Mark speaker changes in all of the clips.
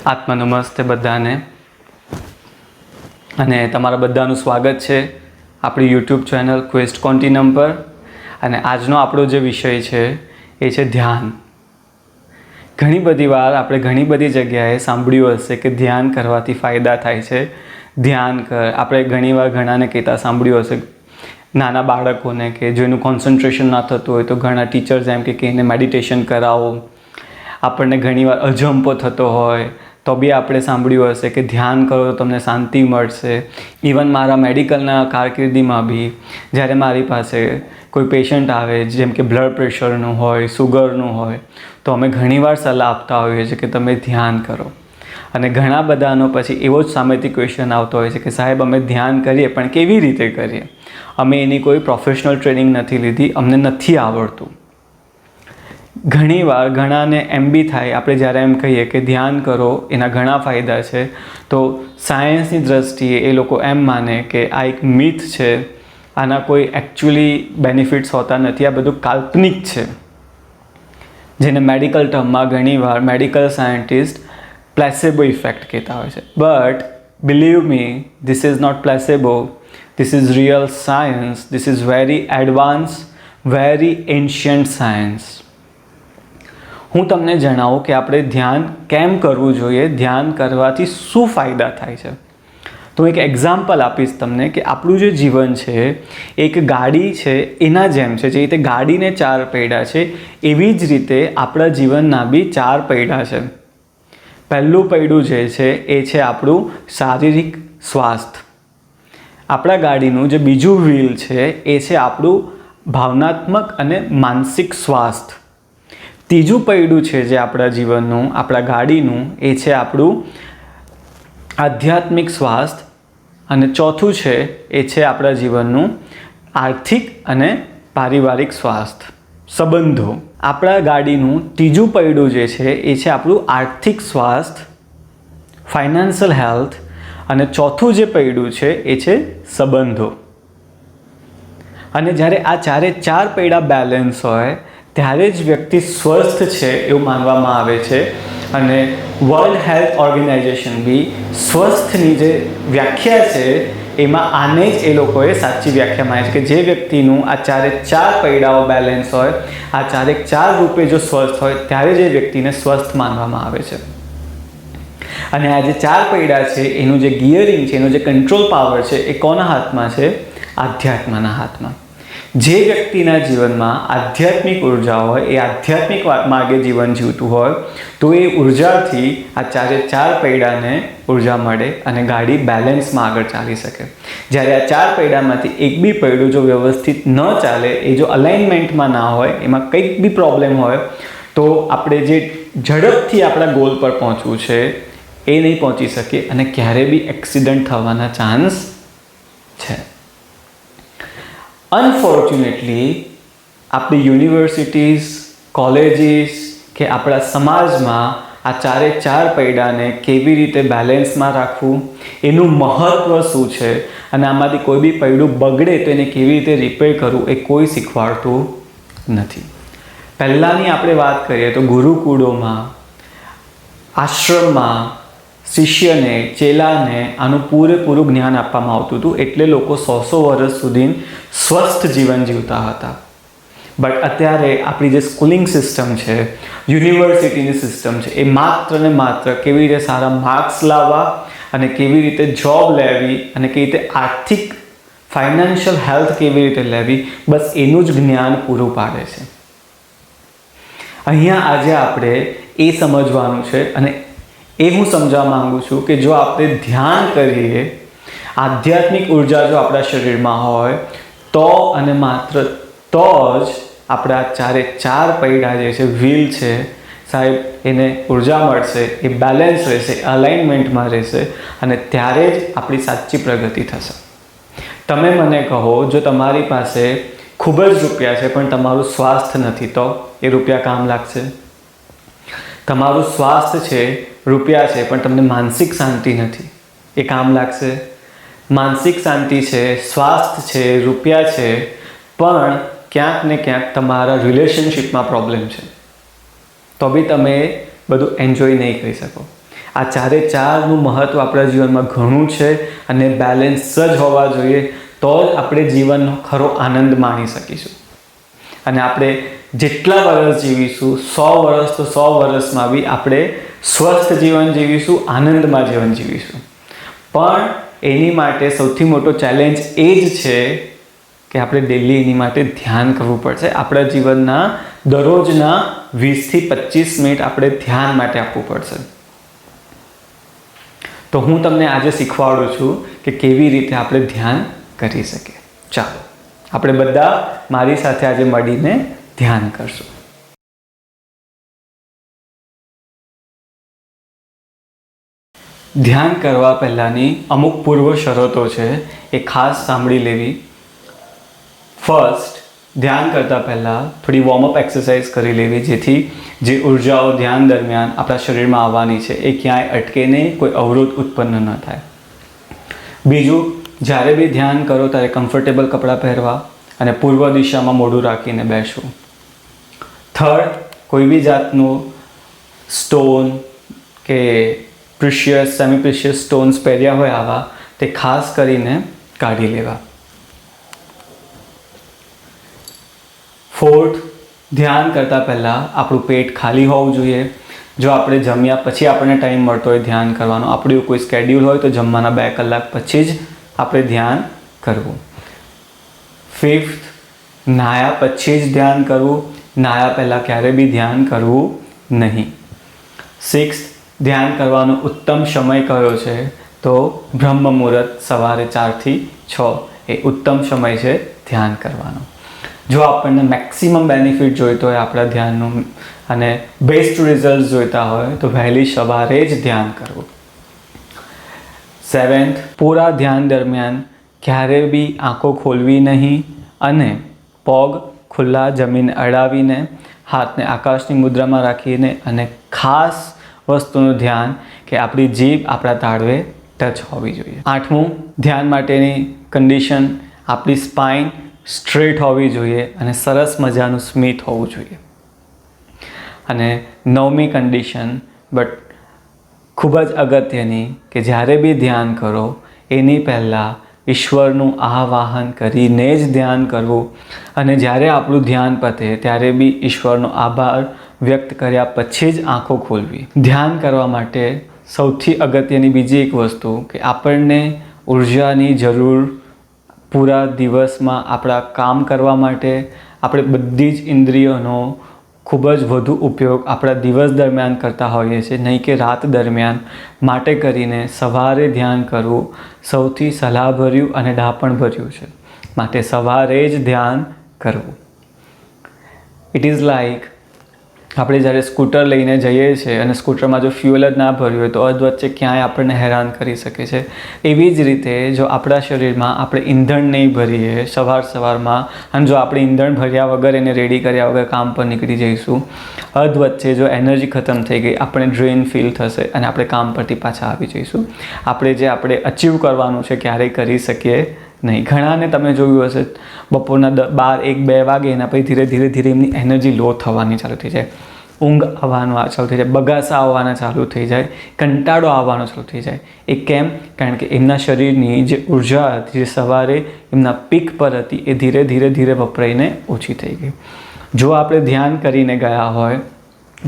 Speaker 1: આત્મનમસ્તે બધાને અને તમારા બધાનું સ્વાગત છે આપણી યુટ્યુબ ચેનલ ક્વેસ્ટ કોન્ટિનમ પર. અને આજનો આપણો જે વિષય છે એ છે ધ્યાન. ઘણી બધી વાર આપણે ઘણી બધી જગ્યાએ સાંભળ્યું હશે કે ધ્યાન કરવાથી ફાયદા થાય છે. ધ્યાન કર, આપણે ઘણીવાર ઘણાને કહેતા સાંભળ્યું હશે, નાના બાળકોને કે જેનું કોન્સન્ટ્રેશન ના થતું હોય તો ઘણા ટીચર્સ એમ કે એને મેડિટેશન કરાવો. આપણને ઘણીવાર અજંપો થતો હોય તો બી આપણે સાંભળ્યું હશે કે ધ્યાન કરો તો તમને શાંતિ મળશે. ઇવન મારા મેડિકલના કારકિર્દીમાં બી જ્યારે મારી પાસે કોઈ પેશન્ટ આવે જેમ કે બ્લડ પ્રેશરનું હોય, સુગરનું હોય, તો અમે ઘણીવાર સલાહ આપતા હોઈએ છીએ કે તમે ધ્યાન કરો. અને ઘણા બધાનો પછી એવો જ સામેથી ક્વેશ્ચન આવતો હોય છે કે સાહેબ અમે ધ્યાન કરીએ પણ કેવી રીતે કરીએ, અમે એની કોઈ પ્રોફેશનલ ટ્રેનિંગ નથી લીધી, અમને નથી આવડતું. ઘણીવાર ઘણાને એમ બી થાય, આપણે જ્યારે એમ કહીએ કે ધ્યાન કરો એના ઘણા ફાયદા છે તો સાયન્સની દ્રષ્ટિએ એ લોકો એમ માને કે આ એક મિથ છે, આના કોઈ એકચ્યુઅલી બેનિફિટ્સ હોતા નથી, આ બધું કાલ્પનિક છે, જેને મેડિકલ ટર્મમાં ઘણીવાર મેડિકલ સાયન્ટિસ્ટ પ્લેસેબો ઇફેક્ટ કહેતા હોય છે. But believe me, this is not placebo, this is real science, this is very advance, very ancient science. હું તમને જણાવું કે આપણે ધ્યાન કેમ કરવું જોઈએ, ધ્યાન કરવાથી શું ફાયદા થાય છે. તો એક એક્ઝામ્પલ આપીશ તમને કે આપણું જે જીવન છે એક ગાડી છે એના જેમ છે. જે રીતે ગાડીને 4 પૈડા છે એવી જ રીતે આપણા જીવનના બી 4 પૈડા છે. પહેલું પૈડું જે છે એ છે આપણું શારીરિક સ્વાસ્થ્ય. આપણા ગાડીનું જે બીજું વ્હીલ છે એ છે આપણું ભાવનાત્મક અને માનસિક સ્વાસ્થ્ય. ત્રીજું પૈડું છે જે આપણા જીવનનું, આપણા ગાડીનું, એ છે આપણું આધ્યાત્મિક સ્વાસ્થ્ય. અને ચોથું છે એ છે આપણા જીવનનું આર્થિક અને પારિવારિક સ્વાસ્થ્ય, સંબંધો. આપણા ગાડીનું ત્રીજું પૈડું જે છે એ છે આપણું આર્થિક સ્વાસ્થ્ય, ફાઇનાન્શિયલ હેલ્થ. અને ચોથું જે પૈડું છે એ છે સંબંધો. અને જ્યારે આ 4 પૈડા બેલેન્સ હોય ત્યારે જ વ્યક્તિ સ્વસ્થ છે એવું માનવામાં આવે છે. અને વર્લ્ડ હેલ્થ ઓર્ગેનાઇઝેશન બી સ્વસ્થની જે વ્યાખ્યા છે એમાં આને જ એ લોકોએ સાચી વ્યાખ્યા માની છે કે જે વ્યક્તિનું આ 4 પૈડાઓ બેલેન્સ હોય, આ 4 રૂપે જો સ્વસ્થ હોય ત્યારે જે વ્યક્તિને સ્વસ્થ માનવામાં આવે છે. અને આ જે 4 પૈડા છે એનું જે ગિયરિંગ છે, એનો જે કંટ્રોલ પાવર છે એ કોના હાથમાં છે? આધ્યાત્મના હાથમાં. જે વ્યક્તિના જીવનમાં આધ્યાત્મિક ઉર્જા હોય, એ આધ્યાત્મિક માર્ગે જીવન જીવતું હોય તો એ ઉર્જાથી આ 4 પૈડાને ઉર્જા મળે અને ગાડી બેલેન્સમાં આગળ ચાલી શકે. જ્યારે આ 4 પૈડામાંથી એક બી પૈડું જો વ્યવસ્થિત ન ચાલે, એ જો અલાઇનમેન્ટમાં ના હોય, એમાં કંઈક બી પ્રોબ્લેમ હોય તો આપણે જે ઝડપથી આપણા ગોલ પર પહોંચવું છે એ નહીં પહોંચી શકે અને ક્યારે બી એક્સિડન્ટ થવાના ચાન્સ છે. અનફોર્ચ્યુનેટલી આપણી યુનિવર્સિટીઝ, કોલેજીસ કે આપણા સમાજમાં આ 4 પૈડાને કેવી રીતે બેલેન્સમાં રાખવું, એનું મહત્ત્વ શું છે અને આમાંથી કોઈ બી પૈડું બગડે તો એને કેવી રીતે રિપેર કરવું એ કોઈ શીખવાડતું નથી. પહેલાંની આપણે વાત કરીએ તો ગુરુકુળોમાં, આશ્રમમાં શિષ્યને, ચેલાને આનું પૂરેપૂરું જ્ઞાન આપવામાં આવતું હતું, એટલે લોકો 100 વર્ષ સુધી સ્વસ્થ જીવન જીવતા હતા. બટ અત્યારે આપણી જે સ્કૂલિંગ સિસ્ટમ છે, યુનિવર્સિટીની સિસ્ટમ છે, એ માત્ર ને માત્ર કેવી રીતે સારા માર્ક્સ લાવવા અને કેવી રીતે જોબ લેવી અને કેવી રીતે આર્થિક ફાઇનાન્શિયલ હેલ્થ કેવી રીતે લેવી, બસ એનું જ જ્ઞાન પૂરું પાડે છે. અહીંયા આજે આપણે એ સમજવાનું છે અને એ હું સમજવા માંગુ છું કે જો આપણે ધ્યાન કરીએ, આધ્યાત્મિક ઉર્જા જો આપણા શરીરમાં હોય તો અને માત્ર તો જ આપણા 4 પૈડા જે છે, વ્હીલ છે સાહેબ, એને ઉર્જા મળશે, એ બેલેન્સ રહેશે, અલાઇનમેન્ટમાં રહેશે અને ત્યારે જ આપણી સાચી પ્રગતિ થશે. તમે મને કહો, જો તમારી પાસે ખૂબ જ રૂપિયા છે પણ તમારું સ્વાસ્થ્ય નથી તો એ રૂપિયા કામ લાગશે? તમારું સ્વાસ્થ્ય છે, રૂપિયા છે, પણ તમને માનસિક શાંતિ નથી, એ કામ લાગશે? માનસિક શાંતિ છે, સ્વાસ્થ્ય છે, રૂપિયા છે, પણ ક્યાંક ને ક્યાંક તમારા રિલેશનશિપમાં પ્રોબ્લેમ છે તો બી તમે બધું એન્જોય નહીં કરી શકો. આ ચારે ચારનું મહત્ત્વ આપણા જીવનમાં ઘણું છે અને બેલેન્સ જ હોવા જોઈએ, તો જ આપણે જીવનનો ખરો આનંદ માણી શકીશું. અને આપણે જેટલા વર્ષ જીવીશું, 100 વર્ષ તો 100 વર્ષમાં બી આપણે સ્વસ્થ જીવન જીવીશું, આનંદમાં જીવન જીવીશું. પણ એની માટે સૌથી મોટો ચેલેન્જ એ જ છે કે આપણે ડેલી એની માટે ધ્યાન કરવું પડશે. આપણા જીવનના દરરોજના 20 થી 25 મિનિટ આપણે ધ્યાન માટે આપવું પડશે. તો હું તમને આજે શીખવાડું છું કે કેવી રીતે આપણે ધ્યાન કરી શકીએ. ચાલો આપણે બધા મારી સાથે આજે મળીને ધ્યાન કરશું. ધ્યાન કરવા પહેલાંની અમુક પૂર્વ શરતો છે, એ ખાસ સાંભળી લેવી. ફર્સ્ટ, ધ્યાન કરતાં પહેલાં થોડી વોર્મઅપ એક્સરસાઇઝ કરી લેવી, જેથી જે ઉર્જાઓ ધ્યાન દરમિયાન આપણા શરીરમાં આવવાની છે એ ક્યાંય અટકે નહીં, કોઈ અવરોધ ઉત્પન્ન ન થાય. બીજું, જ્યારે બી ધ્યાન કરો ત્યારે કમ્ફર્ટેબલ કપડાં પહેરવા અને પૂર્વ દિશામાં મોઢું રાખીને બેસવું. થર્ડ, કોઈ બી જાતનું સ્ટોન કે પ્રિશિયસ, સેમી પ્રિશિયસ સ્ટોન્સ પહેર્યા હોય આવા, તે ખાસ કરીને કાઢી લેવા. ફોર્થ, ધ્યાન કરતાં પહેલાં આપણું પેટ ખાલી હોવું જોઈએ. જો આપણે જમ્યા પછી આપણને ટાઈમ મળતો હોય ધ્યાન કરવાનો, આપણું કોઈ સ્કેડ્યુલ હોય તો જમવાના 2 કલાક પછી જ આપણે ધ્યાન કરવું. ફિફ્થ, નાહ્યા પછી જ ધ્યાન કરવું, નાહ્યા પહેલાં ક્યારે બી ધ્યાન કરવું નહીં. સિક્સ્થ, ધ્યાન કરવાનો ઉત્તમ સમય કયો છે? તો બ્રહ્મ મુહૂર્ત સવારે 4 થી 6 એ ઉત્તમ સમય છે ધ્યાન કરવાનો. જો આપણને મેક્સિમમ બેનિફિટ જોઈતો હોય આપણા ધ્યાનનું અને બેસ્ટ રિઝલ્ટ જોઈતા હોય તો વહેલી સવારે જ ધ્યાન કરવું. સેવન્થ, પૂરા ધ્યાન દરમિયાન ક્યારે બી આંખો ખોલવી નહીં અને પગ ખુલ્લા જમીન અડાવીને હાથને આકાશની મુદ્રામાં રાખીને, અને ખાસ વસ્તુનું ધ્યાન કે આપણી જીભ આપણા તાળવે ટચ હોવી જોઈએ. આઠમું, ધ્યાન માટેની કન્ડિશન, આપણી સ્પાઇન સ્ટ્રેટ હોવી જોઈએ અને સરસ મજાનું સ્મિત હોવું જોઈએ. અને નવમી કન્ડિશન, બટ ખૂબ જ અગત્યની, કે જ્યારે બી ધ્યાન કરો એની પહેલાં ઈશ્વરનું આવાહન કરીને જ ધ્યાન કરવું, અને જ્યારે આપણું ધ્યાન પતે ત્યારે બી ઈશ્વરનો આભાર વ્યક્ત કર્યા પછી જ આંખો ખોલવી. ધ્યાન કરવા માટે સૌથી અગત્યની બીજી એક વસ્તુ કે આપણને ઉર્જાની જરૂર પૂરા દિવસમાં આપણા કામ કરવા માટે, આપણે બધી જ ઇન્દ્રિયોનો ખૂબ જ વધુ ઉપયોગ આપણા દિવસ દરમિયાન કરતા હોઈએ છીએ, નહીં કે રાત દરમિયાન. માટે કરીને સવારે ધ્યાન કરવું સૌથી સલાહભર્યું અને ડાપણભર્યું છે. માટે સવારે જ ધ્યાન કરવું. ઇટ ઇઝ લાઈક આપણે જ્યારે સ્કૂટર લઈને જઈએ છીએ અને સ્કૂટરમાં જો ફ્યુઅલ જ ના ભર્યું હોય તો અધવચ્ચે ક્યાંય આપણને હેરાન કરી શકે છે. એવી જ રીતે જો આપણા શરીરમાં આપણે ઈંધણ નહીં ભરીએ સવારમાં, અને જો આપણે ઈંધણ ભર્યા વગર એને રેડી કર્યા વગર કામ પર નીકળી જઈશું, અધવચ્ચે જો એનર્જી ખતમ થઈ ગઈ, આપણે ડ્રેન ફીલ થશે અને આપણે કામ પરથી પાછા આવી જઈશું. આપણે અચીવ કરવાનું છે ક્યારેય કરી શકીએ નહીં. ઘણાને તમે જોયું હશે બપોરના 12, 1, 2 વાગે એના પછી ધીરે ધીરે એમની એનર્જી લો થવાની ચાલુ થઈ જાય, ઊંઘ આવવાનું ચાલુ થઈ જાય, બગાસા આવવાના ચાલુ થઈ જાય, કંટાળો આવવાનો ચાલુ થઈ જાય. એ કેમ? કારણ કે એમના શરીરની જે ઉર્જા હતી, જે સવારે એમના પીક પર હતી, એ ધીરે ધીરે વપરાઈને ઓછી થઈ ગઈ. જો આપણે ધ્યાન કરીને ગયા હોય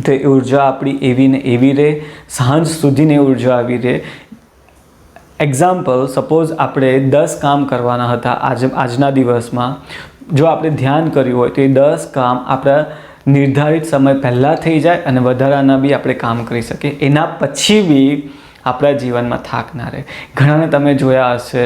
Speaker 1: તો એ ઉર્જા આપણી એવી ને એવી રહે, સાંજ સુધીની ઉર્જા આવી રહે. એક્ઝામ્પલ, સપોઝ આપણે 10 કામ કરવાના હતા આજના દિવસમાં, જો આપણે ધ્યાન કર્યું હોય તો એ 10 કામ આપણા નિર્ધારિત સમય પહેલાં થઈ જાય અને વધારાના બી આપણે કામ કરી શકીએ. એના પછી બી આપણા જીવનમાં થાક ના રહે. ઘણાને તમે જોયા હશે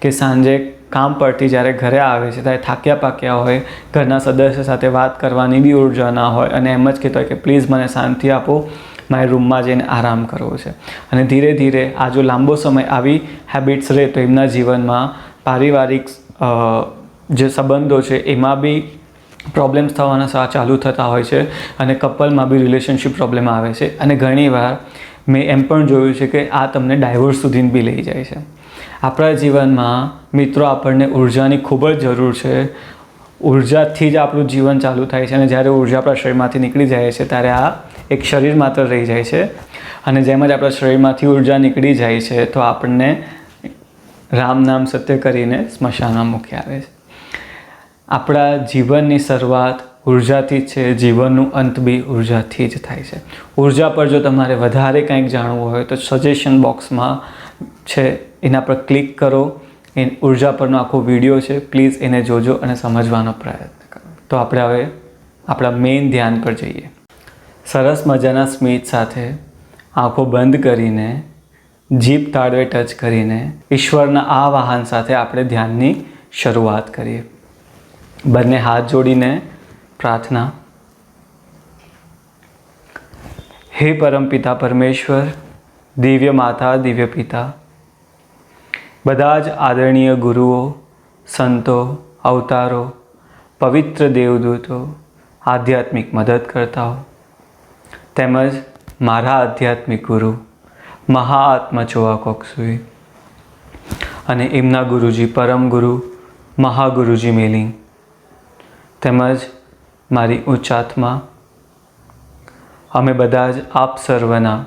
Speaker 1: કે સાંજે કામ પરથી જ્યારે ઘરે આવે છે ત્યારે થાક્યા પાક્યા હોય, ઘરના સદસ્ય સાથે વાત કરવાની બી ઉર્જા ના હોય અને એમ જ કહેતો હોય કે પ્લીઝ મને શાંતિ આપો, મારે રૂમમાં જઈને આરામ કરવો છે. અને ધીરે ધીરે આ જો લાંબો સમય આવી હેબિટ્સ રહે તો એમના જીવનમાં પારિવારિક જે સંબંધો છે એમાં બી પ્રોબ્લેમ્સ થવાના ચાલુ થતા હોય છે અને કપલમાં બી રિલેશનશિપ પ્રોબ્લેમ આવે છે. અને ઘણીવાર મેં એમ પણ જોયું છે કે આ તમને ડાયવોર્સ સુધી બી લઈ જાય છે. આપણા જીવનમાં મિત્રો આપણને ઉર્જાની ખૂબ જ જરૂર છે. ઉર્જાથી જ આપણું જીવન ચાલુ થાય છે અને જ્યારે ઉર્જા આપણા શરીરમાંથી નીકળી જાય છે ત્યારે આ એક શરીર માત્ર રહી જાય છે. અને જેમ જ આપણા શરીરમાંથી ઉર્જા નીકળી જાય છે તો આપણને રામ નામ સત્ય કરીને સ્મશાનમાં મૂકી આવે છે. આપણા જીવનની શરૂઆત ઉર્જાથી જ છે, જીવનનું અંત બી ઉર્જાથી જ થાય છે. ઉર્જા પર જો તમારે વધારે કંઈક જાણવું હોય તો સજેશન બોક્સમાં છે એના પર ક્લિક કરો. એ ઉર્જા પરનો આખો વિડીયો છે, પ્લીઝ એને જોજો અને સમજવાનો પ્રયત્ન કરો. તો આપણે હવે આપણા મેઇન ધ્યાન પર જઈએ. સરસ મજાના સ્મિત સાથે આંખો બંધ કરીને જીભ તાળવે ટચ કરીને ઈશ્વરના આ વાહન સાથે આપણે ધ્યાનની શરૂઆત કરીએ. બંને હાથ જોડીને પ્રાર્થના. હે પરમપિતા પરમેશ્વર, દિવ્ય માતા, દિવ્ય પિતા, બધા જ આદરણીય ગુરુઓ, સંતો, અવતારો, પવિત્ર દેવદૂતો, આધ્યાત્મિક મદદકર્તાઓ તેમજ મારા આધ્યાત્મિક ગુરુ મહાઆત્મા ચોઆ કોકસુઈ અને એમના ગુરુજી પરમ ગુરુ મહાગુરુજી મેલિંગ તેમજ મારી ઉચ્ચાત્મા, અમે બધા જ આપ સર્વના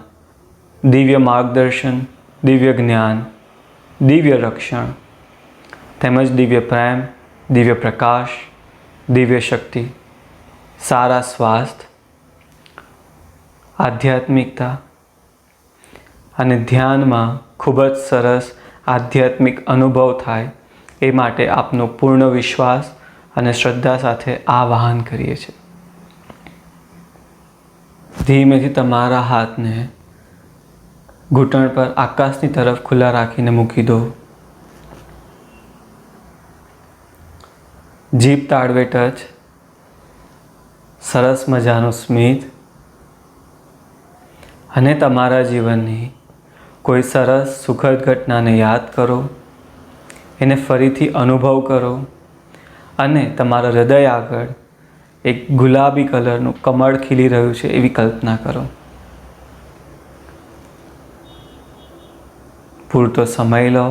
Speaker 1: દિવ્ય માર્ગદર્શન, દિવ્ય જ્ઞાન, દિવ્ય રક્ષણ તેમજ દિવ્ય પ્રેમ, દિવ્ય પ્રકાશ, દિવ્ય શક્તિ, સારા સ્વાસ્થ્ય, આધ્યાત્મિકતા અને ધ્યાનમાં ખૂબ જ સરસ આધ્યાત્મિક અનુભવ થાય એ માટે આપનો પૂર્ણ વિશ્વાસ અને શ્રદ્ધા સાથે આ વાહન કરીએ છીએ. ધીમેથી તમારા હાથને ઘૂંટણ પર આકાશની તરફ ખુલ્લા રાખીને મૂકી દો. જીભ તાળવે ટચ, સરસ મજાનું સ્મિત અને તમારા જીવનની કોઈ સરસ સુખદ ઘટનાને યાદ કરો, એને ફરીથી અનુભવ કરો અને તમારા હૃદય આગળ એક ગુલાબી કલરનું કમળ ખીલી રહ્યું છે એવી કલ્પના કરો. પૂરતો સમય લો.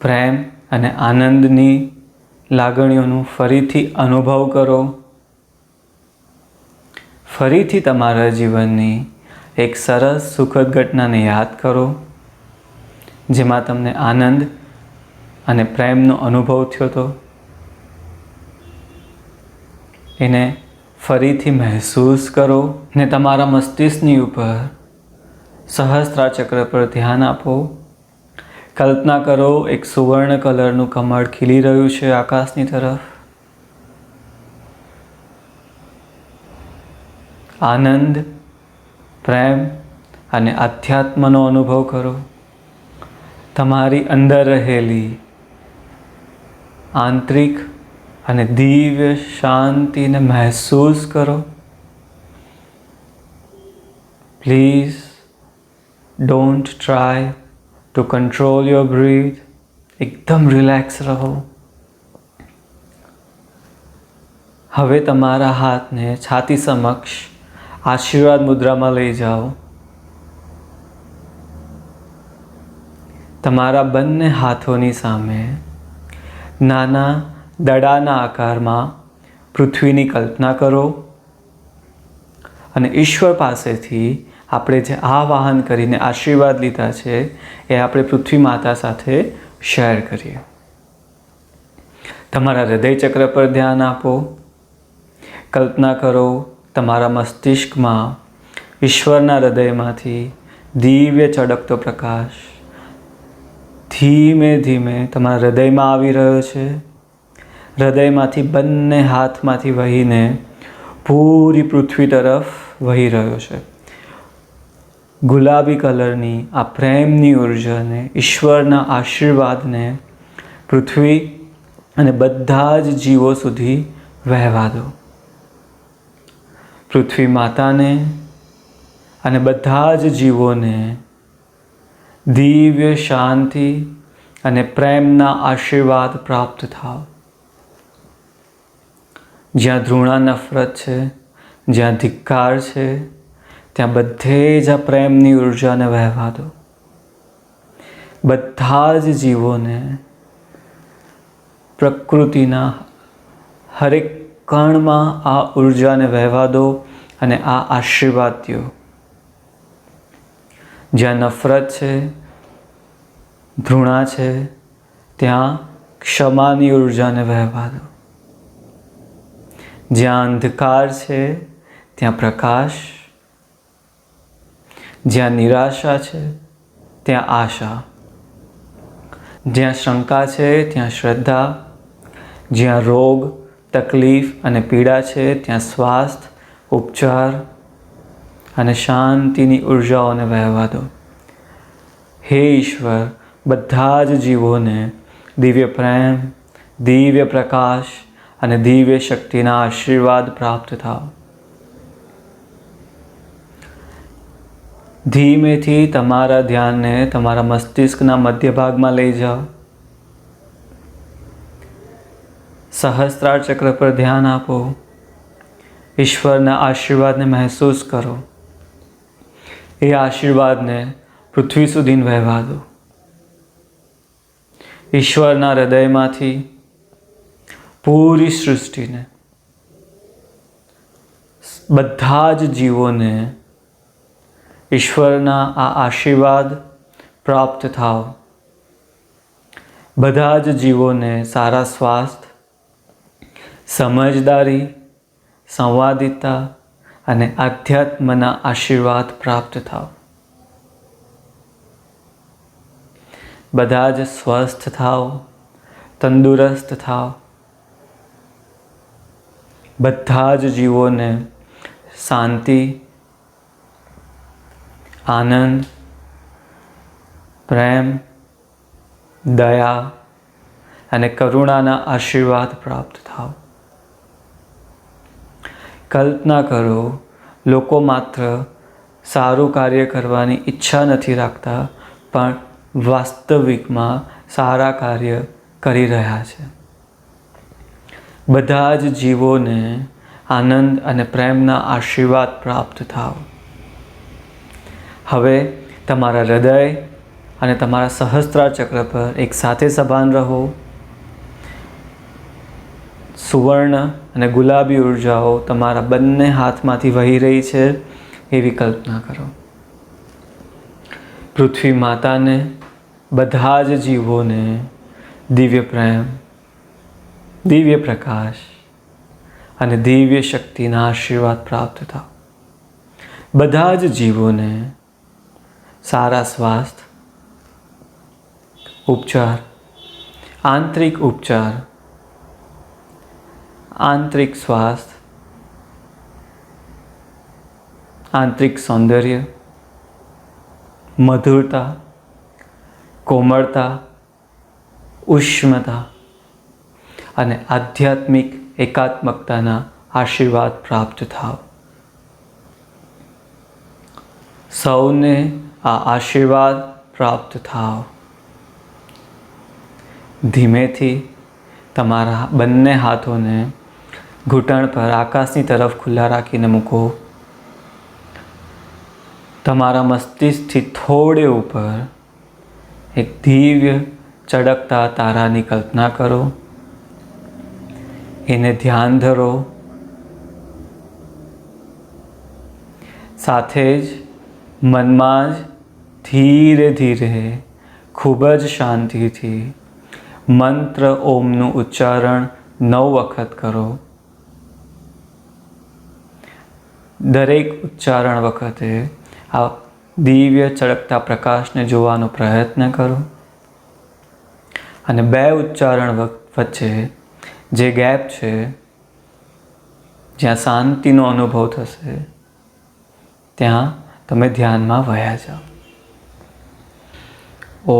Speaker 1: પ્રેમ અને આનંદની લાગણીઓનું ફરીથી અનુભવ કરો. ફરીથી તમારા જીવનની એક સરસ સુખદ ઘટનાને યાદ કરો જેમાં તમને આનંદ અને પ્રેમનો અનુભવ થયો હતો. એને ફરીથી મહેસૂસ કરો ને તમારા મસ્તિષ્કની ઉપર સહસ્ત્રા ચક્ર પર ધ્યાન આપો. કલ્પના કરો એક સુવર્ણ કલરનું કમળ ખીલી રહ્યું છે આકાશની તરફ. આનંદ, પ્રેમ અને આધ્યાત્મનો અનુભવ કરો. તમારી અંદર રહેલી આંતરિક અને દિવ્ય શાંતિને મહેસૂસ કરો. Please don't try to control your breath. એકદમ રિલેક્સ રહો. હવે તમારા હાથને છાતી સમક્ષ આશીર્વાદ મુદ્રામાં લઈ જાઓ. તમારા બંને હાથોની સામે નાના દડાના આકારમાં પૃથ્વીની કલ્પના કરો અને ઈશ્વર પાસેથી આપણે જે આ વાહન કરીને આશીર્વાદ લીધા છે એ આપણે પૃથ્વી માતા સાથે શેર કરીએ. તમારા હૃદય ચક્ર પર ધ્યાન આપો. કલ્પના કરો તમારા મસ્તિષ્કમાં ઈશ્વરના હૃદયમાંથી દિવ્ય ચળકતો પ્રકાશ ધીમે ધીમે તમારા હૃદયમાં આવી રહ્યો છે. હૃદયમાંથી બંને હાથમાંથી વહીને પૂરી પૃથ્વી તરફ વહી રહ્યો છે. ગુલાબી કલરની આ પ્રેમની ઉર્જાને, ઈશ્વરના આશીર્વાદને પૃથ્વી અને બધા જ જીવો સુધી વહેવા દો. પૃથ્વી માતાને અને બધા જ જીવોને દિવ્ય શાંતિ અને પ્રેમના આશીર્વાદ પ્રાપ્ત થાવ. જ્યાં ધૃણા નફરત છે, જ્યાં ધિક્કાર છે, ત્યાં બધે જ આ પ્રેમની ઉર્જાને વહેવા દો. બધા જ જીવોને પ્રકૃતિના હરેક કણમાં આ ઉર્જાને વહેવા દો અને આ આશીર્વાદ દો. જ્યાં નફરત છે, ઘૃણા છે, ત્યાં ક્ષમાની ઉર્જાને વહેવા દો. જ્યાં અંધકાર છે, ત્યાં પ્રકાશ. જ્યાં નિરાશા છે, ત્યાં આશા. જ્યાં શંકા છે, ત્યાં શ્રદ્ધા. જ્યાં રોગ, તકલીફ અને પીડા છે, ત્યાં સ્વાસ્થ્ય, ઉપચાર અને શાંતિની ઉર્જાઓને વહેવા દો. હે ઈશ્વર, બધા જ જીવોને દિવ્ય પ્રેમ, દિવ્ય પ્રકાશ અને દિવ્ય શક્તિના આશીર્વાદ પ્રાપ્ત થાવ. ધીમેથી તમારા ધ્યાનને તમારા મસ્તિષ્કના મધ્ય ભાગમાં લઈ જાઓ. સહસ્ત્રાર ચક્ર પર ધ્યાન આપો. ઈશ્વરના આશીર્વાદને મહેસૂસ કરો. એ આશીર્વાદને પૃથ્વી સુધી વહેવા દો. ઈશ્વરના હૃદયમાંથી પૂરી સૃષ્ટિને, બધા જ જીવોને ઈશ્વરના આ આશીર્વાદ પ્રાપ્ત થાવ. બધા જ જીવોને સારા સ્વાસ્થ્ય, સમજદારી, સંવાદિતા અને આધ્યાત્મના આશીર્વાદ પ્રાપ્ત થાવ. બધા જ સ્વસ્થ થાવ, તંદુરસ્ત થાવ. બધા જ જીવોને શાંતિ, આનંદ, પ્રેમ, દયા અને કરુણાના આશીર્વાદ પ્રાપ્ત થાવ. કલ્પના કરો, લોકો માત્ર સારું કાર્ય કરવાની ઈચ્છા નથી રાખતા, પણ વાસ્તવિકમાં સારા કાર્ય કરી રહ્યા છે. બધા જ જીવોને આનંદ અને પ્રેમના આશીર્વાદ પ્રાપ્ત થાવ. હવે તમારા હૃદય અને તમારા સહસ્ત્રાર ચક્ર પર એક સાથે સભાન રહો. સુવર્ણ અને ગુલાબી ઉર્જાઓ તમારા બંને હાથમાંથી વહી રહી છે એવી કલ્પના કરો. પૃથ્વી માતાને, બધા જ જીવોને દિવ્ય પ્રેમ, દિવ્ય પ્રકાશ અને દિવ્ય શક્તિના આશીર્વાદ પ્રાપ્ત થાવ. બધા જ જીવોને સારા સ્વાસ્થ્ય, ઉપચાર, આંતરિક ઉપચાર, આંતરિક સ્વાસ્થ્ય, આંતરિક સૌંદર્ય, મધુરતા, કોમળતા, ઉષ્મતા અને આધ્યાત્મિક એકાત્મકતાના આશીર્વાદ પ્રાપ્ત થાવ. સૌને આ આશીર્વાદ પ્રાપ્ત થાવ. ધીમેથી તમારા બંને હાથોને ઘૂંટણ પર આકાશની તરફ ખુલ્લા રાખીને મૂકો. તમારા મસ્તિષ્કથી થોડે ઉપર એક દિવ્ય ચળકતા તારાની કલ્પના કરો. એને ધ્યાન ધરો. સાથે જ મનમાં જ ધીરે ધીરે, ખૂબ જ શાંતિથી મંત્ર ઓમનું ઉચ્ચારણ 9 વખત કરો. દરેક ઉચ્ચારણ વખતે આ દિવ્ય ચળકતા પ્રકાશને જોવાનો પ્રયત્ન કરો. અને 2 ઉચ્ચારણ વચ્ચે જે ગેપ છે, જ્યાં શાંતિનો અનુભવ થશે, ત્યાં તમે ધ્યાનમાં વયા જાઓ. ઓ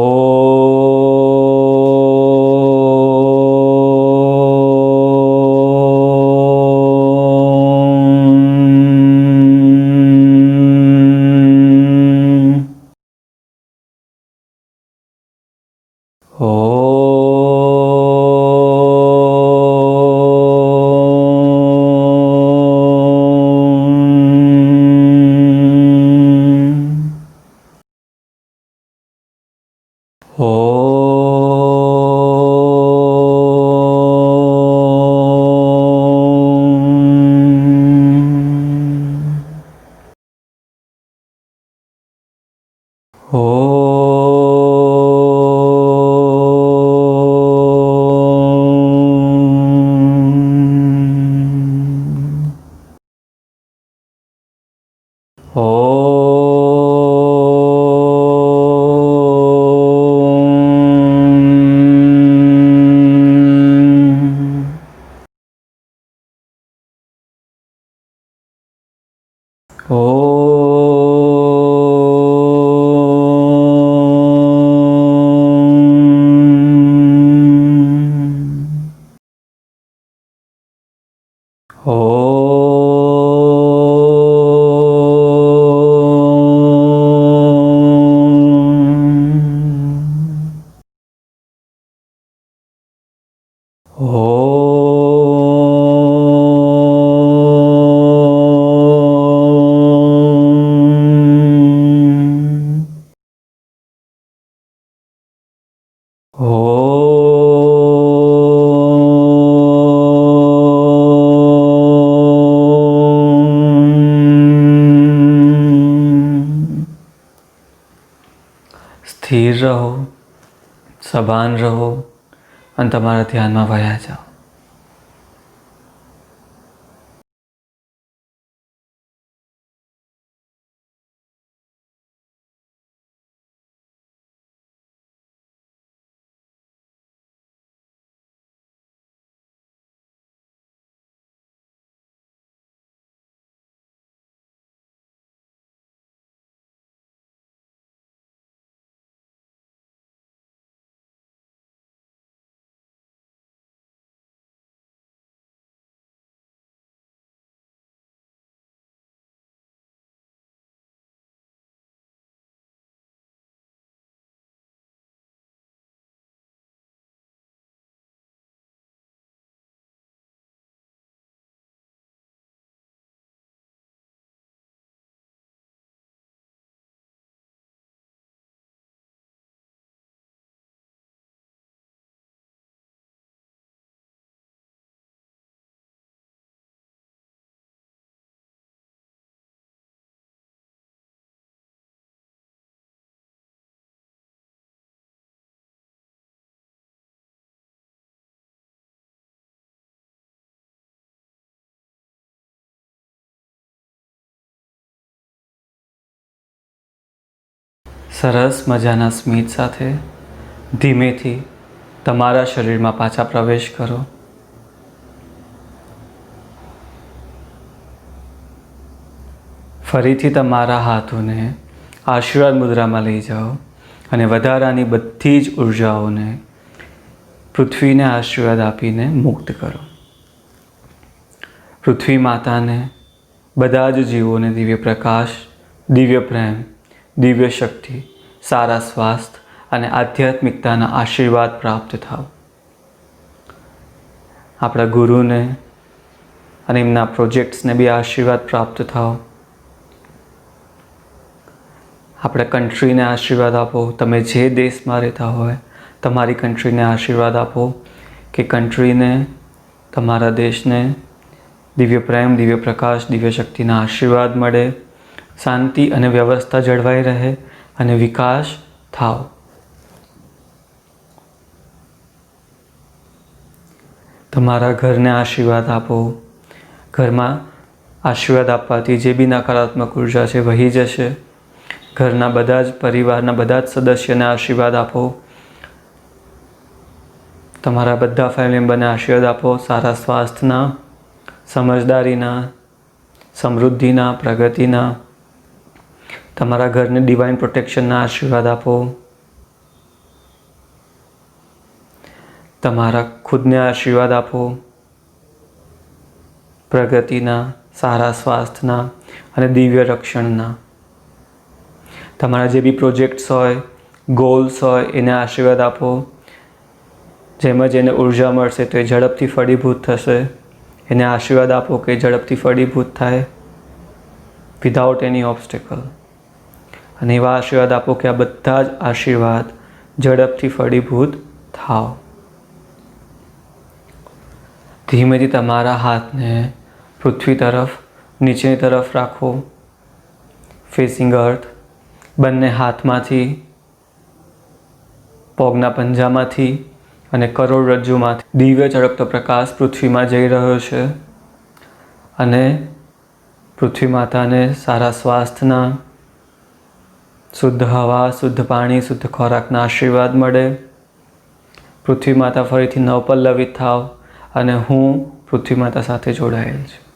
Speaker 1: સ્થિર રહો, સભાન રહો અને તમારા ધ્યાનમાં વયા જાઓ. સરસ મજાના સ્મિત સાથે ધીમેથી તમારા શરીરમાં પાછા પ્રવેશ કરો. ફરીથી તમારા હાથોને આશીર્વાદ મુદ્રામાં લઈ જાઓ અને વધારાની બધી જ ઉર્જાઓને પૃથ્વીને આશીર્વાદ આપીને મુક્ત કરો. પૃથ્વી માતાને, બધા જ જીવોને દિવ્ય પ્રકાશ, દિવ્ય પ્રેમ, દિવ્ય શક્તિ, સારા સ્વાસ્થ્ય અને આધ્યાત્મિકતાના આશીર્વાદ પ્રાપ્ત થાવ. આપણા ગુરુને અને એમના પ્રોજેક્ટ્સને બી આશીર્વાદ પ્રાપ્ત થાવ. આપણા કન્ટ્રીને આશીર્વાદ આપો. તમે જે દેશમાં રહેતા હોય તમારી કન્ટ્રીને આશીર્વાદ આપો કે કન્ટ્રીને, તમારા દેશને દિવ્ય પ્રેમ, દિવ્ય પ્રકાશ, દિવ્ય શક્તિના આશીર્વાદ મળે, શાંતિ અને વ્યવસ્થા જળવાઈ રહે અને વિકાસ થાવ. તમારા ઘરને આશીર્વાદ આપો. ઘરમાં આશીર્વાદ આપવાથી જે બી નકારાત્મક ઉર્જા છે વહી જશે. ઘરના બધા જ પરિવારના બધા જ સદસ્યને આશીર્વાદ આપો. તમારા બધા ફેમિલી મેમ્બરને આશીર્વાદ આપો. સારા સ્વાસ્થ્યના, સમજદારીના, સમૃદ્ધિના, પ્રગતિના. તમારા ઘરને ડિવાઇન પ્રોટેક્શનના આશીર્વાદ આપો. તમારા ખુદને આશીર્વાદ આપો. પ્રગતિના, સારા સ્વાસ્થ્યના અને દિવ્ય રક્ષણના. તમારા જે બી પ્રોજેક્ટ્સ હોય, ગોલ્સ હોય એને આશીર્વાદ આપો. જેમ જ એને ઉર્જા મળશે તો એ ઝડપથી ફળીભૂત થશે. એને આશીર્વાદ આપો કે ઝડપથી ફળીભૂત થાય વિધાઉટ એની ઓબ્સ્ટેકલ. અને એવા આશીર્વાદ આપો કે આ બધા જ આશીર્વાદ ઝડપથી ફળીભૂત થાવ. ધીમેથી તમારા હાથને પૃથ્વી તરફ, નીચેની તરફ રાખો, ફેસિંગ અર્થ. બંને હાથમાંથી, પગના પંજામાંથી અને કરોડરજ્જુમાંથી દિવ્ય ચળકતો પ્રકાશ પૃથ્વીમાં જઈ રહ્યો છે અને પૃથ્વી માતાને સારા સ્વાસ્થ્યના, શુદ્ધ હવા, શુદ્ધ પાણી, શુદ્ધ ખોરાકના આશીર્વાદ મળે. પૃથ્વી માતા ફરીથી નવપલ્લવિત થાવ અને હું પૃથ્વી માતા સાથે જોડાયેલ છું.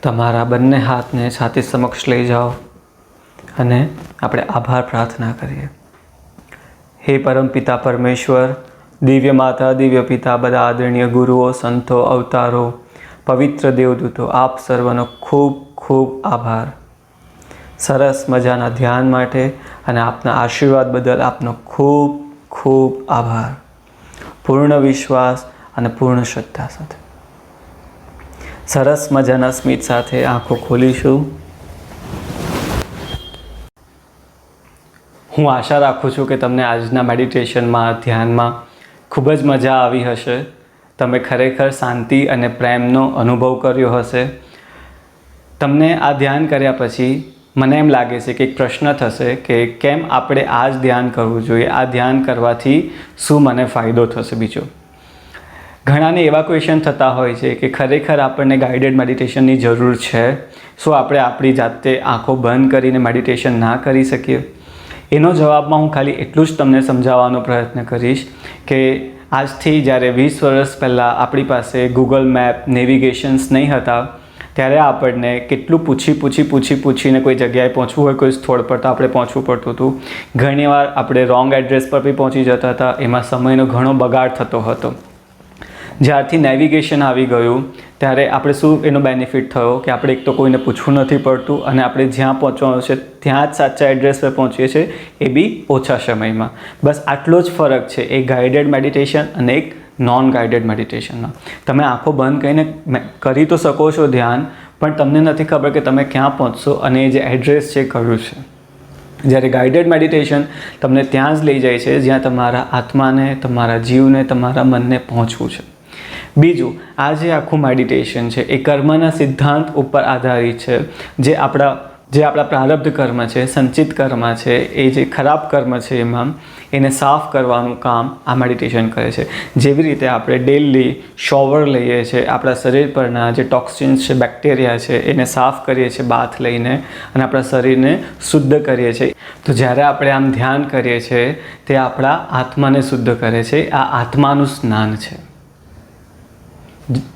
Speaker 1: તમારા બંને હાથને છાતી સમક્ષ લઈ જાઓ અને આપણે આભાર પ્રાર્થના કરીએ. હે પરમપિતા પરમેશ્વર, દિવ્ય માતા, દિવ્ય પિતા, બધા આદરણીય ગુરુઓ, સંતો, અવતારો, પવિત્ર દેવદૂતો, આપ સર્વનો ખૂબ ખૂબ આભાર સરસ મજાના ધ્યાન માટે અને આપના આશીર્વાદ બદલ આપનો ખૂબ ખૂબ આભાર. પૂર્ણ વિશ્વાસ અને પૂર્ણ શ્રદ્ધા સાથે સરસ મજાના સ્મિત સાથે આંખો ખોલીશું. હું આશા રાખું છું કે તમને આજના મેડિટેશનમાં, ધ્યાનમાં ખૂબ જ મજા આવી હશે. તમે ખરેખર શાંતિ અને પ્રેમનો અનુભવ કર્યો હશે. તમને આ ધ્યાન કર્યા પછી મને એમ લાગે છે કે એક પ્રશ્ન થશે કે કેમ આપણે આ જ ધ્યાન કરવું જોઈએ, આ ધ્યાન કરવાથી શું મને ફાયદો થશે બીજો. ઘણાને એવા ક્વેશ્ચન થતા હોય છે કે ખરેખર આપણને ગાઈડેડ મેડિટેશનની જરૂર છે, શું આપણે આપણી જાતે આંખો બંધ કરીને મેડિટેશન ના કરી શકીએ? એનો જવાબમાં હું ખાલી એટલું જ તમને સમજાવવાનો પ્રયત્ન કરીશ કે આજથી જ્યારે 20 વર્ષ પહેલાં આપણી પાસે ગૂગલ મેપ, નેવિગેશન્સ નહીં હતા, ત્યારે આપણને કેટલું પૂછીને કોઈ જગ્યાએ પહોંચવું હોય, કોઈ સ્થળ પર તો આપણે પહોંચવું પડતું હતું. ઘણીવાર આપણે રોંગ એડ્રેસ પર બી પહોંચી જતા હતા. એમાં સમયનો ઘણો બગાડ થતો હતો. જ્યારથી નેવિગેશન આવી ગયું ત્યારે આપણે શું એનો બેનિફિટ થયો કે આપણે એક તો કોઈને પૂછવું નથી પડતું અને આપણે જ્યાં પહોંચવાનું છે ત્યાં જ સાચા એડ્રેસ પર પહોંચીએ છીએ, એ બી ઓછા સમયમાં. બસ આટલો જ ફરક છે એક ગાઈડેડ મેડિટેશન અને એક નોન ગાઈડેડ મેડિટેશનમાં. તમે આંખો બંધ કરીને કરી તો શકો છો ધ્યાન, પણ તમને નથી ખબર કે તમે ક્યાં પહોંચશો અને એ જે એડ્રેસ છે કયું છે. જ્યારે ગાઈડેડ મેડિટેશન તમને ત્યાં જ લઈ જાય છે જ્યાં તમારા આત્માને, તમારા જીવને, તમારા મનને પહોંચવું છે. બીજું, આ જે આખું મેડિટેશન છે એ કર્મના સિદ્ધાંત ઉપર આધારિત છે. જે આપણા પ્રારબ્ધ કર્મ છે, સંચિત કર્મ છે, એ જે ખરાબ કર્મ છે એમાં એને સાફ કરવાનું કામ આ મેડિટેશન કરે છે. જેવી રીતે આપણે ડેલી શોવર લઈએ છીએ, આપણા શરીર પરના જે ટોક્સિન્સ છે, બેક્ટેરિયા છે, એને સાફ કરીએ છીએ બાથ લઈને અને આપણા શરીરને શુદ્ધ કરીએ છીએ. તો જ્યારે આપણે આમ ધ્યાન કરીએ છીએ તે આપણા આત્માને શુદ્ધ કરે છે. આ આત્માનું સ્નાન છે.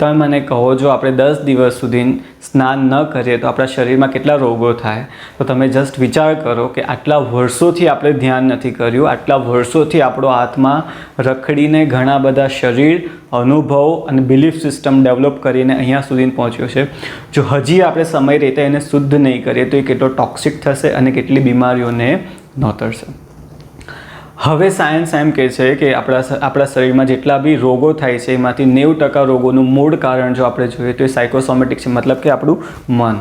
Speaker 1: તમે મને કહો, જો આપણે 10 દિવસ સુધી સ્નાન ન કરીએ તો આપણા શરીરમાં કેટલા રોગો થાય? તો તમે જસ્ટ વિચાર કરો કે આટલા વર્ષોથી આપણે ધ્યાન નથી કર્યું, આટલા વર્ષોથી આપણો આત્મા રખડીને ઘણા બધા શરીર, અનુભવ અને બિલીફ સિસ્ટમ ડેવલપ કરીને અહીંયા સુધી પહોંચ્યો છે. જો હજી આપણે સમય રહેતા એને શુદ્ધ નહીં કરીએ તો એ કેટલો ટોક્સિક થશે અને કેટલી બીમારીઓને નોતરશે. હવે સાયન્સ એમ કહે છે કે આપણા શરીરમાં જેટલા બી રોગો થાય છે એમાંથી 90% રોગોનું મૂળ કારણ જો આપણે જોઈએ તો એ સાયકોસોમેટિક છે, મતલબ કે આપણું મન.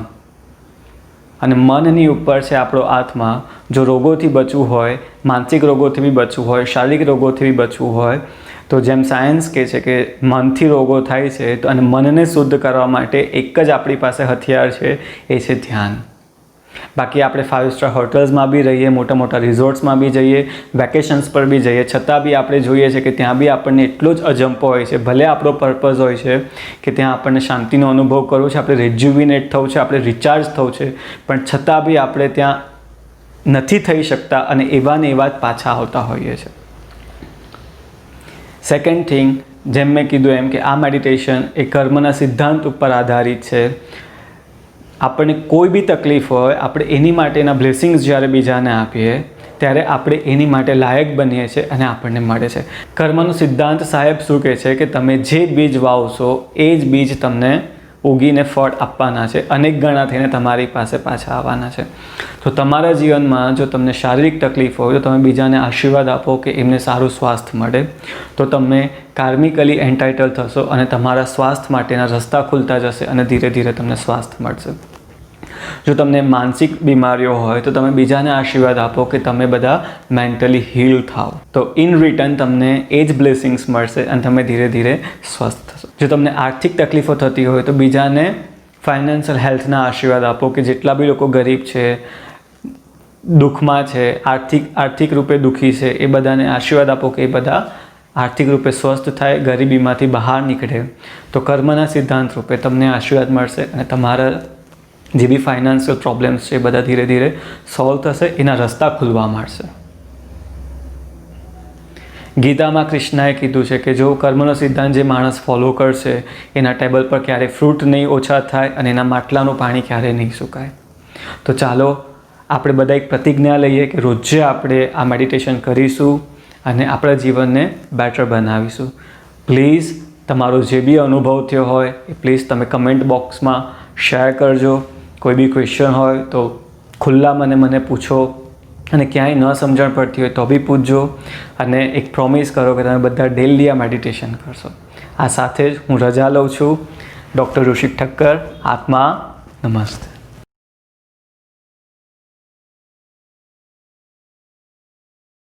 Speaker 1: અને મનની ઉપર છે આપણો આત્મા. જો રોગોથી બચવું હોય, માનસિક રોગોથી બી બચવું હોય, શારીરિક રોગોથી બી બચવું હોય, તો જેમ સાયન્સ કહે છે કે મનથી રોગો થાય છે તો અને મનને શુદ્ધ કરવા માટે એક જ આપણી પાસે હથિયાર છે, એ છે ધ્યાન. બાકી આપણે 5 સ્ટાર હોટલ્સમાં બી રહીએ, મોટા મોટા રિઝોર્ટ્સમાં બી જઈએ, વેકેશન્સ પર બી જઈએ, છતાં બી આપણે જોઈએ છે કે ત્યાં બી આપણને એટલો જ અજંપો હોય છે. ભલે આપણો પર્પઝ હોય છે કે ત્યાં આપણને શાંતિનો અનુભવ કરવો છે, આપણે રિજ્યુવિનેટ થવું છે, આપણે રિચાર્જ થવું છે, પણ છતાં બી આપણે ત્યાં નથી થઈ શકતા અને એવા ને એવા જ પાછા આવતા હોઈએ છીએ. સેકન્ડ થિંગ, જેમ મેં કીધું એમ કે આ મેડિટેશન એ કર્મના સિદ્ધાંત ઉપર આધારિત છે. આપણને કોઈ બી તકલીફ હોય, આપણે એની માટેના બ્લેસિંગ્સ જ્યારે બીજાને આપીએ ત્યારે આપણે એની માટે લાયક બનીએ છીએ અને આપણને મળે છે. કર્મનો સિદ્ધાંત સાહેબ શું કહે છે કે તમે જે બીજ વાવશો એ જ બીજ તમને ઉગીને ફળ આપવાના છે, અનેક ગણા થઈને તમારી પાસે પાછા આવવાના છે. તો તમારા જીવનમાં જો તમને શારીરિક તકલીફ હોય તો તમે બીજાને આશીર્વાદ આપો કે એમને સારું સ્વાસ્થ્ય મળે, તો તમે કાર્મિકલી એન્ટાઇટલ થશો અને તમારા સ્વાસ્થ્ય માટેના રસ્તા ખુલતા જશે અને ધીરે ધીરે તમને સ્વાસ્થ્ય મળશે. જો તમને માનસિક બીમારીઓ હોય તો તમે બીજાને આશીર્વાદ આપો કે તમે બધા મેન્ટલી હીલ થાઓ, તો ઇન રિટર્ન તમને એ જ બ્લેસિંગ્સ મળશે અને તમે ધીરે ધીરે સ્વસ્થ થશો. જો તમને આર્થિક તકલીફો થતી હોય તો બીજાને ફાઇનાન્શિયલ હેલ્થના આશીર્વાદ આપો કે જેટલા બી લોકો ગરીબ છે, દુઃખમાં છે, આર્થિક રૂપે દુઃખી છે, એ બધાને આશીર્વાદ આપો કે એ બધા આર્થિક રૂપે સ્વસ્થ થાય, ગરીબીમાંથી બહાર નીકળે. તો કર્મના સિદ્ધાંત રૂપે તમને આશીર્વાદ મળશે અને તમારા જે બી ફાઇનાન્શિયલ પ્રોબ્લેમ્સ છે એ બધા ધીરે ધીરે સોલ્વ થશે, એના રસ્તા ખુલવા માંડશે. ગીતામાં કૃષ્ણએ કીધું છે કે જો કર્મનો સિદ્ધાંત જે માણસ ફોલો કરશે એના ટેબલ પર ક્યારેય ફ્રૂટ નહીં ઓછા થાય અને એના માટલાનું પાણી ક્યારેય નહીં સુકાય. તો ચાલો આપણે બધા એક પ્રતિજ્ઞા લઈએ કે રોજે આપણે આ મેડિટેશન કરીશું અને આપણા જીવનને બેટર બનાવીશું. પ્લીઝ તમારો જે બી અનુભવ થયો હોય એ પ્લીઝ તમે કમેન્ટ બોક્સમાં શેર કરજો. કોઈ બી ક્વેશ્ચન હોય તો ખુલ્લા મને પૂછો, અને ક્યાંય ન સમજણ પડતી હોય તો બી પૂછજો. અને એક પ્રોમિસ કરો કે તમે બધા ડેલી આ મેડિટેશન કરશો. આ સાથે જ હું રજા લઉં છું. ડૉક્ટર ઋષિક ઠક્કર. આત્મા નમસ્તે.